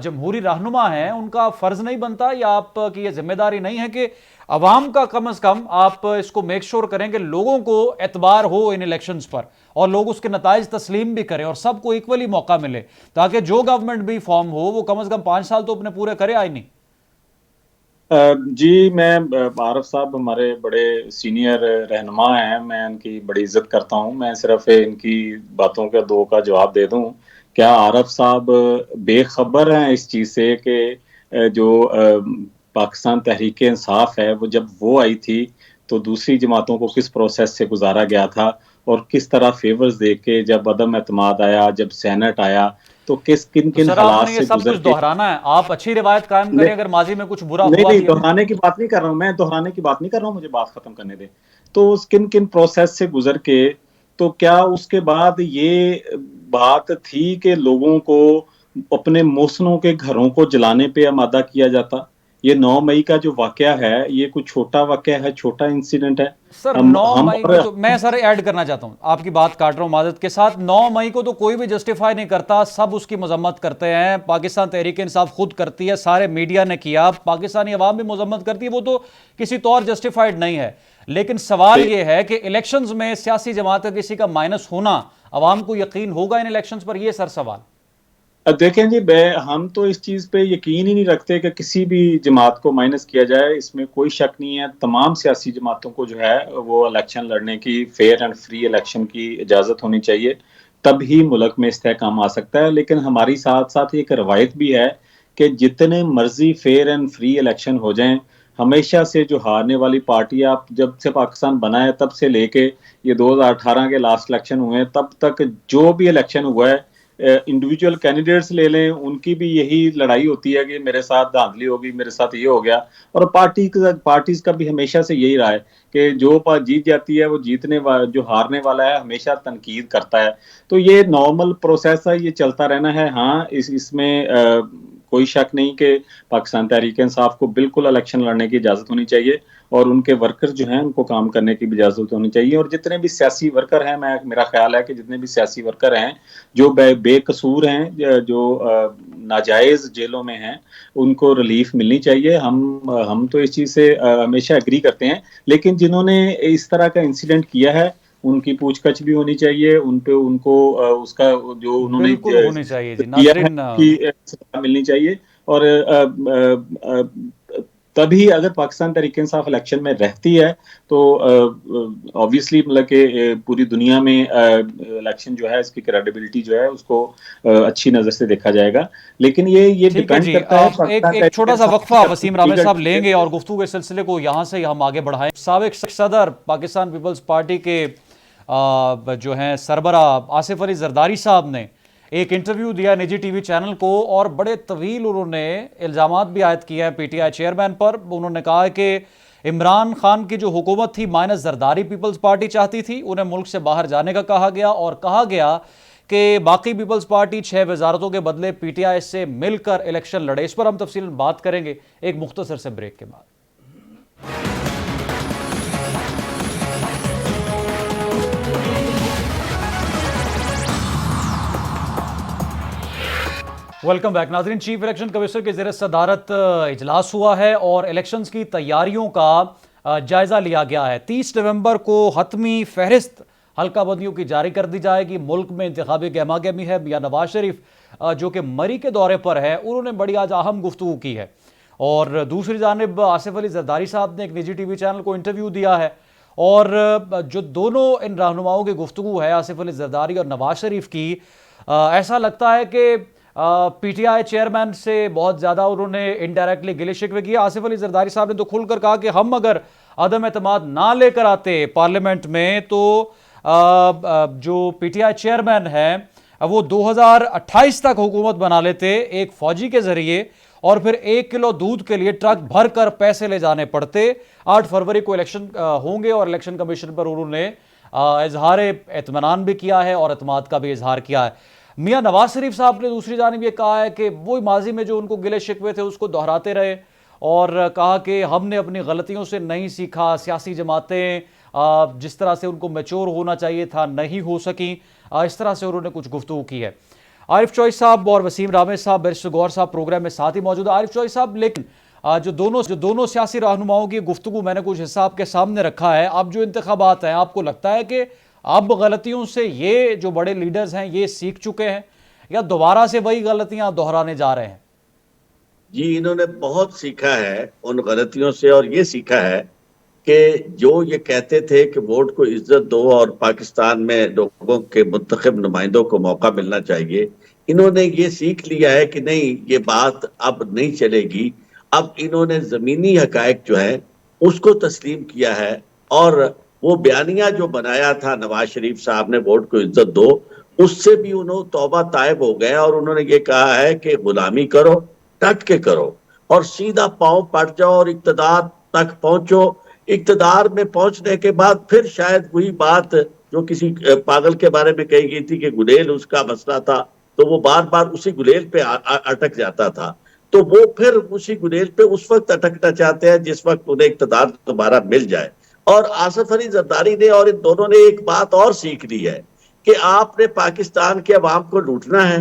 जमहूरी रहनुमा हैं उनका फर्ज नहीं बनता या आपकी ये जिम्मेदारी नहीं है कि अवाम का कम अज कम आप इसको मेक श्योर करें कि लोगों को एतबार हो इन इलेक्शंस पर और लोग उसके नताइज तस्लीम भी करें और सबको इक्वली मौका मिले, ताकि जो गवर्नमेंट भी फॉर्म हो वो कम अज कम 5 साल तो अपने पूरे करे? आई नहीं जी, मैं आरिफ साहब हमारे बड़े सीनियर रहनुमा हैं, मैं इनकी बड़ी इज्जत करता हूं। मैं सिर्फ इनकी बातों का दो का जवाब दे दूं। क्या आरिफ साहब बेखबर हैं इस चीज़ से कि जो पाकिस्तान तहरीक इंसाफ है वो जब वो आई थी तो दूसरी जमातों को किस प्रोसेस से गुजारा गया था और किस तरह फेवर्स दे के जब अदम एतमाद आया, जब सेनेट आया, तो किन हालात से गुजर के दोहराना है? आप अच्छी रिवायत कायम करें, अगर माजी में कुछ बुरा हुआ नहीं, दोहराने की बात नहीं कर रहा हूं मैं, दोहराने की बात नहीं कर रहा हूं, मुझे बात खत्म करने दे। तो किन प्रोसेस से गुजर के, तो क्या उसके बाद ये बात थी कि लोगों को अपने मोहसिनों के घरों को जलाने पे आमादा किया जाता? ये 9 मई का जो वाकया है ये कोई छोटा वाकया है, छोटा इंसिडेंट है सर? 9 मई को तो मैं सर ऐड करना चाहता हूं, आपकी बात काट रहा हूं माजरत के साथ। 9 मई को तो कोई भी जस्टिफाई नहीं करता, सब उसकी मजम्मत करते हैं। पाकिस्तान तहरीक इंसाफ खुद करती है, सारे मीडिया ने किया, पाकिस्तानी अवाम भी मजम्मत करती है, वो तो किसी तौर जस्टिफाइड नहीं है। लेकिन सवाल ये है कि इलेक्शंस में सियासी जमात का किसी का माइनस होना, अवाम को यकीन होगा इन इलेक्शंस पर? ये सर सवाल। अब देखें जी, हम तो इस चीज़ पे यकीन ही नहीं रखते कि किसी भी जमात को माइनस किया जाए, इसमें कोई शक नहीं है। तमाम सियासी जमातों को जो है वो इलेक्शन लड़ने की, फेयर एंड फ्री इलेक्शन की इजाज़त होनी चाहिए, तब ही मुल्क में इस्तेहकाम आ सकता है। लेकिन हमारी साथ साथ एक रवायत भी है कि जितने मर्जी फेयर एंड फ्री इलेक्शन हो जाएं, हमेशा से जो हारने वाली पार्टी, आप जब से पाकिस्तान बना है तब से लेके ये 2018 के लास्ट इलेक्शन हुए हैं, तब तक जो भी इलेक्शन हुआ है, इंडिविजुअल कैंडिडेट्स ले लें, उनकी भी यही लड़ाई होती है कि मेरे साथ धांधली होगी, मेरे साथ ये हो गया। और पार्टीज का भी हमेशा से यही रहा है कि जो जीत जाती है वो जो हारने वाला है हमेशा तनकीद करता है। तो ये नॉर्मल प्रोसेस है, ये चलता रहना है। हाँ, इसमें कोई शक नहीं कि पाकिस्तान तहरीक इंसाफ को बिल्कुल इलेक्शन लड़ने की इजाज़त होनी चाहिए और उनके वर्कर जो हैं उनको काम करने की भी इजाज़त होनी चाहिए। और जितने भी सियासी वर्कर हैं, मेरा ख्याल है कि जितने भी सियासी वर्कर हैं जो बेकसूर हैं, जो नाजायज़ जेलों में हैं, उनको रिलीफ मिलनी चाहिए। हम तो इस चीज़ से हमेशा एग्री करते हैं। लेकिन जिन्होंने इस तरह का इंसिडेंट किया है उनकी पूछताछ भी होनी चाहिए, उनको उसका जो उन्होंने बिल्कुल होनी चाहिए जी। किया है नाजरीन, कि सजा मिलनी चाहिए। और तभी अगर पाकिस्तान तहरीक इंसाफ इलेक्शन में रहती है तो ऑब्वियसली मतलब कि पूरी दुनिया में इलेक्शन जो है, इसकी क्रेडिबिलिटी जो है उसको अच्छी नजर से देखा जाएगा। लेकिन ये ठीक है डिपेंड जी। करता है एक पाकिस्तान एक तहरीक छोटा सा इंसाफ वक्फा की वसीम रामे लीगल साहब लेंगे और गुफ्तगू के सिलसिले को यहाँ से हम आगे बढ़ाएं। साबिक सदर पाकिस्तान पीपल्स पार्टी के जो हैं सरबरा आसिफ अली जरदारी साहब ने एक इंटरव्यू दिया निजी टीवी चैनल को और बड़े तवील उन्होंने इल्ज़ामात भी आयद किया है पीटीआई चेयरमैन पर। उन्होंने कहा है कि इमरान खान की जो हुकूमत थी माइनस जरदारी पीपल्स पार्टी चाहती थी, उन्हें मुल्क से बाहर जाने का कहा गया और कहा गया कि बाकी पीपल्स पार्टी 6 वजारतों के बदले पीटीआई से मिलकर इलेक्शन लड़े। इस पर हम तफसील बात करेंगे एक मुख्तसर से ब्रेक के बाद। वेलकम बैक नाज़रीन। चीफ इलेक्शन कमिश्नर के ज़ेर सदारत इजलास हुआ है और इलेक्शंस की तैयारियों का जायज़ा लिया गया है। 30 नवंबर को हतमी फहरिस्त हल्का बंदियों की जारी कर दी जाएगी। मुल्क में इंतखाबी गहमा गहमी है। मियां नवाज शरीफ जो कि मरी के दौरे पर है, उन्होंने बड़ी आज अहम गुफ्तगू की है। और दूसरी जानिब आसिफ अली जरदारी साहब ने एक निजी टीवी चैनल को इंटरव्यू दिया है और जो दोनों इन रहनुमाओं की गुफ्तगू है, आसिफ अली जरदारी और नवाज शरीफ की, ऐसा लगता है कि पीटीआई चेयरमैन से बहुत ज़्यादा उन्होंने इनडायरेक्टली गिले शिकवे किए। आसिफ अली जरदारी साहब ने तो खुलकर कहा कि हम अगर अदम एतमाद ना लेकर आते पार्लियामेंट में तो जो पीटीआई चेयरमैन है वो 2028 तक हुकूमत बना लेते एक फौजी के जरिए और फिर 1 किलो दूध के लिए ट्रक भर कर पैसे ले जाने पड़ते। 8 फरवरी को इलेक्शन होंगे और इलेक्शन कमीशन पर उन्होंने इजहार इत्मीनान भी किया है और एतमाद का भी इजहार किया है। मियां नवाज शरीफ साहब ने दूसरी जानिब ये कहा है कि वो माजी में जो उनको गिले शिकवे थे उसको दोहराते रहे और कहा कि हमने अपनी गलतियों से नहीं सीखा। सियासी जमातें जिस तरह से उनको मैच्योर होना चाहिए था नहीं हो सकी। इस तरह से उन्होंने कुछ गुफ्तगू की है। आरिफ चौधरी साहब और वसीम रामे साहब, बैरिस्टर गौहर साहब प्रोग्राम में साथ ही मौजूद है। आरिफ चौधरी साहब, लेकिन जो दोनों सियासी रहनुमाओं की गुफ्तगू मैंने कुछ हिस्सा आपके सामने रखा है। अब जो इंतखाबात हैं, आपको लगता है कि अब गलतियों से ये जो बड़े लीडर्स हैं ये सीख चुके हैं या दोबारा से वही गलतियां दोहराने जा रहे हैं? जी, इन्होंने बहुत सीखा है उन गलतियों से और ये सीखा है कि जो ये कहते थे कि वोट को इज्जत दो और पाकिस्तान में लोगों के मुंतखब नुमाइंदों को मौका मिलना चाहिए, इन्होंने ये सीख लिया है कि नहीं, ये बात अब नहीं चलेगी। अब इन्होंने जमीनी हकायक जो है उसको तस्लीम किया है और वो बयानिया जो बनाया था नवाज शरीफ साहब ने, वोट को इज्जत दो, उससे भी उन्होंने तौबा तायब हो गए और उन्होंने ये कहा है कि गुलामी करो, डट के करो और सीधा पांव पट जाओ और इक्तदार तक पहुंचो। इक्तदार में पहुंचने के बाद फिर शायद वही बात जो किसी पागल के बारे में कही गई थी कि गुलेल उसका मसला था, तो वो बार बार उसी गुलेल पे अटक जाता था। तो वो फिर उसी गुलेल पे उस वक्त अटकना चाहते हैं जिस वक्त उन्हें इक्तदार दोबारा मिल जाए। और आसिफ अली जरदारी ने और इन दोनों ने एक बात और सीख ली है कि आपने पाकिस्तान के अवाम को लूटना है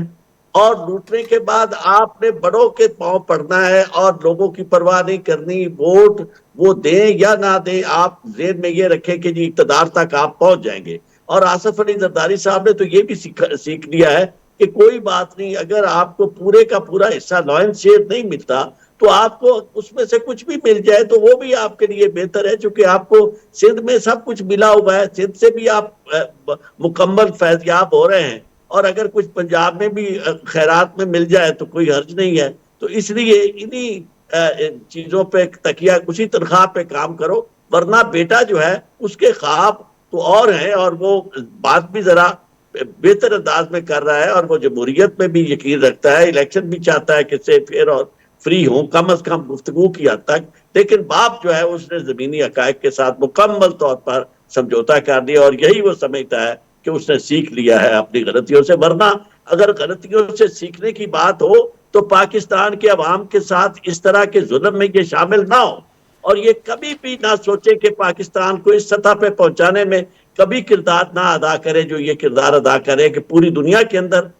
और लूटने के बाद आपने बड़ों के पांव पड़ना है और लोगों की परवाह नहीं करनी। वोट वो दें या ना दें, आप जेहन में ये रखें कि जी इक्तदार तक आप पहुंच जाएंगे। और आसिफ अली जरदारी साहब ने तो ये भी सीख लिया है कि कोई बात नहीं, अगर आपको पूरे का पूरा हिस्सा लॉयंस शेयर नहीं मिलता तो आपको उसमें से कुछ भी मिल जाए तो वो भी आपके लिए बेहतर है, क्योंकि आपको सिंध में सब कुछ मिला हुआ है, सिंध से भी आप मुकम्मल फैज़याब हो रहे हैं, और अगर कुछ पंजाब में भी खैरात में मिल जाए तो कोई हर्ज नहीं है। तो इसलिए इन्हीं चीजों पे तकिया, उसी तनख्वाह पे काम करो, वरना बेटा जो है उसके ख्वाब तो और हैं, और वो बात भी जरा बेहतर अंदाज में कर रहा है, और वो जमहूरियत में भी यकीन रखता है, इलेक्शन भी चाहता है कि से फेयर और फ्री हो, कम अज कम गुफ्तगू की हद तक। लेकिन बाप जो है उसने जमीनी हकायक के साथ मुकम्मल तौर पर समझौता कर दिया, और यही वो समझता है कि उसने सीख लिया है अपनी गलतियों से। वरना अगर गलतियों से सीखने की बात हो तो पाकिस्तान के अवाम के साथ इस तरह के जुल्म में ये शामिल ना हो, और ये कभी भी ना सोचे कि पाकिस्तान को इस सतह पे पहुंचाने में कभी किरदार ना अदा करे जो ये किरदार अदा करे कि पूरी दुनिया के अंदर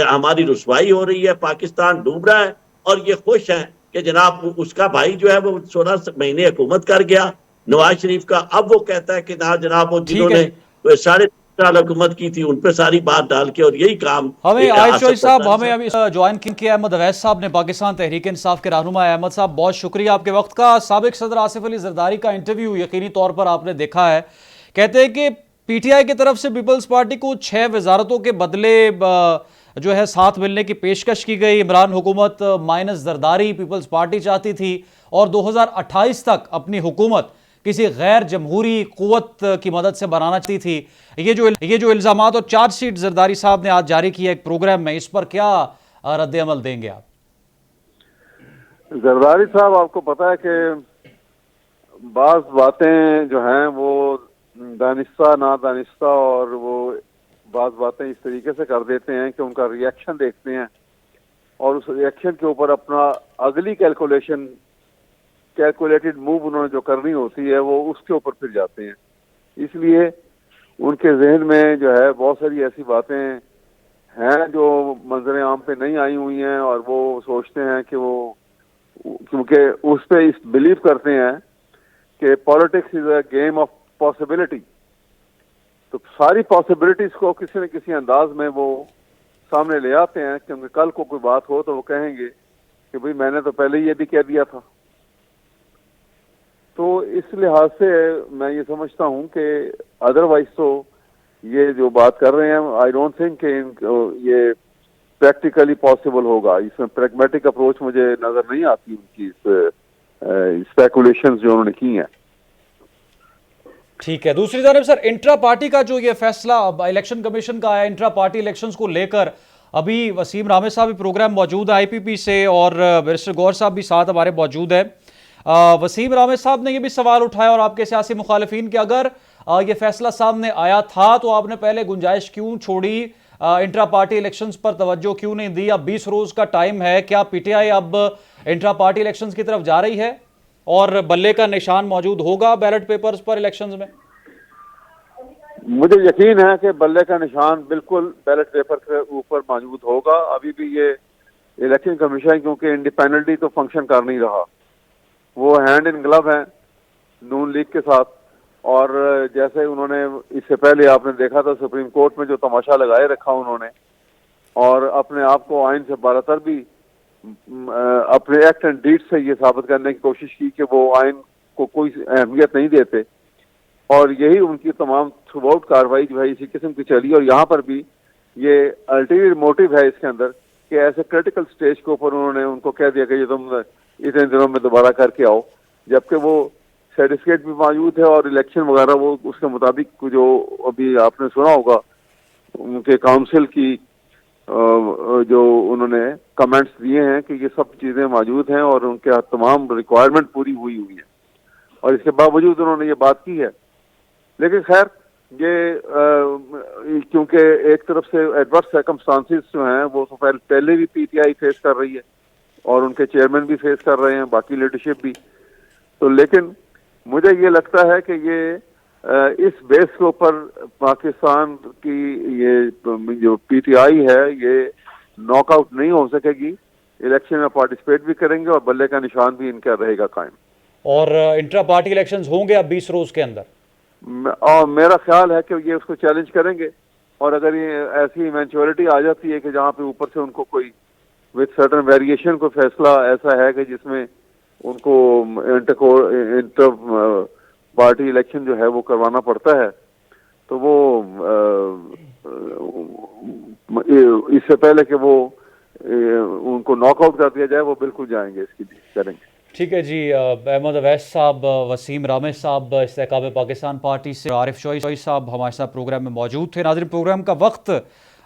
हमारी रुसवाई हो रही है, पाकिस्तान डूब रहा है, और ये खुश है कि जनाब उसका भाई जो है वो 16 महीने हुकूमत कर गया, नवाज शरीफ का। अब वो कहता है कि ना जनाब वो ठीक है जिन्होंने 3.5 साल हुकूमत की थी उन पे सारी बात डाल के, और यही काम हमें आयत चौधरी साहब, हमें अभी ज्वाइन किया अहमद अवैस साहब ने, पाकिस्तान तहरीक इंसाफ के रहनुमा। अहमद साहब बहुत शुक्रिया आपके वक्त का। साबिक सदर आसिफ अली जरदारी का इंटरव्यू यकीनी तौर पर आपने देखा है, कहते हैं कि पीटीआई की तरफ से पीपल्स पार्टी को 6 वजारतों के बदले जो है साथ मिलने की पेशकश की गई। इमरान हुकूमत माइनस जरदारी पीपल्स पार्टी चाहती थी, और 2028 तक अपनी हुकूमत किसी गैर जमहूरी कुव्वत की मदद से बनाना चाहती थी। ये जो इल्जामात और चार्जशीट जरदारी साहब ने आज जारी किया एक प्रोग्राम में, इस पर क्या रद्द अमल देंगे आप? जरदारी साहब, आपको पता है कि बाज बातें जो हैं वो दानिस्ता ना दानिस्ता, और वो बाज बातें इस तरीके से कर देते हैं कि उनका रिएक्शन देखते हैं, और उस रिएक्शन के ऊपर अपना अगली कैलकुलेटेड मूव उन्होंने जो करनी होती है वो उसके ऊपर फिर जाते हैं। इसलिए उनके जहन में जो है बहुत सारी ऐसी बातें हैं जो मंजर आम पे नहीं आई हुई हैं, और वो सोचते हैं कि वो, क्योंकि उस पे इस बिलीव करते हैं कि politics is a game of possibility, तो सारी पॉसिबिलिटीज को किसी न किसी अंदाज में वो सामने ले आते हैं, क्योंकि कल को कोई बात हो तो वो कहेंगे कि भाई मैंने तो पहले ये भी कह दिया था। तो इस लिहाज से मैं ये समझता हूँ कि अदरवाइज तो ये जो बात कर रहे हैं, आई डोंट थिंक कि ये प्रैक्टिकली पॉसिबल होगा। इसमें प्रैग्मेटिक अप्रोच मुझे नजर नहीं आती उनकी स्पेकुलेशंस जो उन्होंने की हैं। ठीक है, दूसरी तरफ सर इंट्रा पार्टी का जो ये फैसला इलेक्शन कमीशन का है इंट्रा पार्टी इलेक्शंस को लेकर, अभी वसीम रामे साहब भी प्रोग्राम मौजूद है आईपीपी से, और बैरिस्टर गौर साहब भी साथ हमारे मौजूद है। वसीम रामे साहब ने ये भी सवाल उठाया और आपके सियासी मुखालिफिन कि अगर ये फैसला सामने आया था तो आपने पहले गुंजाइश क्यों छोड़ी, इंट्रा पार्टी इलेक्शंस पर तवज्जो क्यों नहीं दी? अब 20 रोज का टाइम है, क्या पीटीआई अब इंट्रा पार्टी इलेक्शंस की तरफ जा रही है और बल्ले का निशान मौजूद होगा बैलेट पेपर्स पर इलेक्शंस में? मुझे यकीन है कि बल्ले का निशान बिल्कुल बैलेट पेपर के ऊपर मौजूद होगा। अभी भी ये इलेक्शन कमीशन क्योंकि इंडिपेंडेंटली तो फंक्शन कर नहीं रहा, वो हैंड इन ग्लव है नून लीग के साथ। और जैसे उन्होंने इससे पहले आपने देखा था सुप्रीम कोर्ट में जो तमाशा लगाए रखा उन्होंने, और अपने आप को आइन से बालातर भी अपने एक्ट एंड डीड से ये साबित करने की कोशिश की कि वो आइन को कोई अहमियत नहीं देते, और यही उनकी तमाम थ्रू आउट कार्रवाई जो है इसी किस्म की चली। और यहाँ पर भी ये अल्टीरियर मोटिव है इसके अंदर कि ऐसे क्रिटिकल स्टेज के ऊपर उन्होंने उनको कह दिया कि ये तुम इतने दिनों में दोबारा करके आओ, जबकि वो सर्टिफिकेट भी मौजूद है और इलेक्शन वगैरह वो उसके मुताबिक जो अभी आपने सुना होगा उनके काउंसिल की जो उन्होंने कमेंट्स दिए हैं कि ये सब चीज़ें मौजूद हैं और उनके तमाम रिक्वायरमेंट पूरी हुई है, और इसके बावजूद उन्होंने ये बात की है। लेकिन खैर ये क्योंकि एक तरफ से एडवर्स सर्कमस्टांसेस जो हैं वो तो पहले भी पीटीआई फेस कर रही है और उनके चेयरमैन भी फेस कर रहे हैं, बाकी लीडरशिप भी। तो लेकिन मुझे ये लगता है कि ये इस बेस के ऊपर पाकिस्तान की ये जो पीटीआई है ये नॉकआउट नहीं हो सकेगी, इलेक्शन में पार्टिसिपेट भी करेंगे और बल्ले का निशान भी इनका रहेगा कायम। और इंट्रा पार्टी इलेक्शंस होंगे अब 20 रोज के अंदर, और मेरा ख्याल है कि ये उसको चैलेंज करेंगे और अगर ये ऐसी इवेंचुअलिटी आ जाती है कि जहाँ पे ऊपर से उनको कोई विद सर्टन वेरिएशन कोई फैसला ऐसा है कि जिसमें उनको इंटर पार्टी इलेक्शन जो है वो करवाना पड़ता है, तो वो इससे पहले कि वो उनको नॉकआउट कर दिया जाए, वो बिल्कुल जाएंगे, इसकी करेंगे। ठीक है जी। अहमद अवैस साहब, वसीम रामे साहब इस्तेकाब पाकिस्तान पार्टी से, आरिफ चौई साहब हमारे साथ प्रोग्राम में मौजूद थे। नाज़रीन, प्रोग्राम का वक्त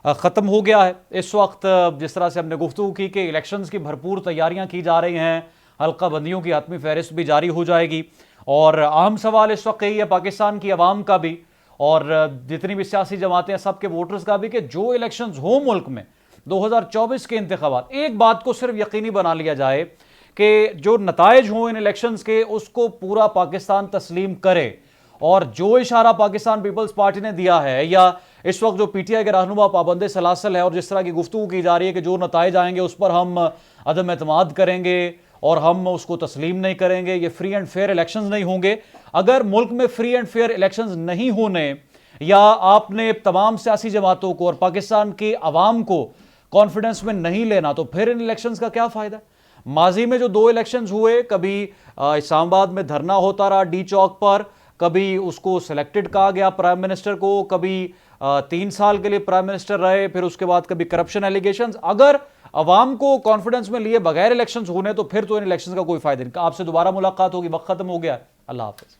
ख़त्म हो गया है। इस वक्त जिस तरह से हमने गुफ्तगू की कि इलेक्शंस की भरपूर तैयारियां की जा रही हैं, हल्का बंदियों की हतमी फहरिस्त भी जारी हो जाएगी, और अहम सवाल इस वक्त यही है पाकिस्तान की आवाम का भी और जितनी भी सियासी जमातें हैं सबके वोटर्स का भी, कि जो इलेक्शंस हो मुल्क में 2024 के इंतखाबात, एक बात को सिर्फ यकीनी बना लिया जाए कि जो नताइज हों इन इलेक्शंस के उसको पूरा पाकिस्तान तस्लीम करे। और जो इशारा पाकिस्तान पीपल्स पार्टी ने दिया है, या इस वक्त जो पीटीआई के रहनुमा पाबंद सलासल है और जिस तरह की गुफ्तगू की जा रही है कि जो नताइज आएंगे उस पर हम अदम एतमाद करेंगे और हम उसको तस्लीम नहीं करेंगे, ये फ्री एंड फेयर इलेक्शंस नहीं होंगे। अगर मुल्क में फ्री एंड फेयर इलेक्शंस नहीं होने, या आपने तमाम सियासी जमातों को और पाकिस्तान की आवाम को कॉन्फिडेंस में नहीं लेना, तो फिर इन इलेक्शंस का क्या फ़ायदा। माजी में जो 2 इलेक्शंस हुए, कभी इस्लामाबाद में धरना होता रहा डी चौक पर, कभी उसको सिलेक्टेड कहा गया प्राइम मिनिस्टर को, कभी 3 साल के लिए प्राइम मिनिस्टर रहे, फिर उसके बाद कभी करप्शन एलिगेशंस। अगर अवाम को कॉन्फिडेंस में लिए बगैर इलेक्शंस होने, तो फिर तो इन इलेक्शंस का कोई फायदा नहीं। आपसे दोबारा मुलाकात होगी, वक्त खत्म हो गया। अल्लाह हाफिज।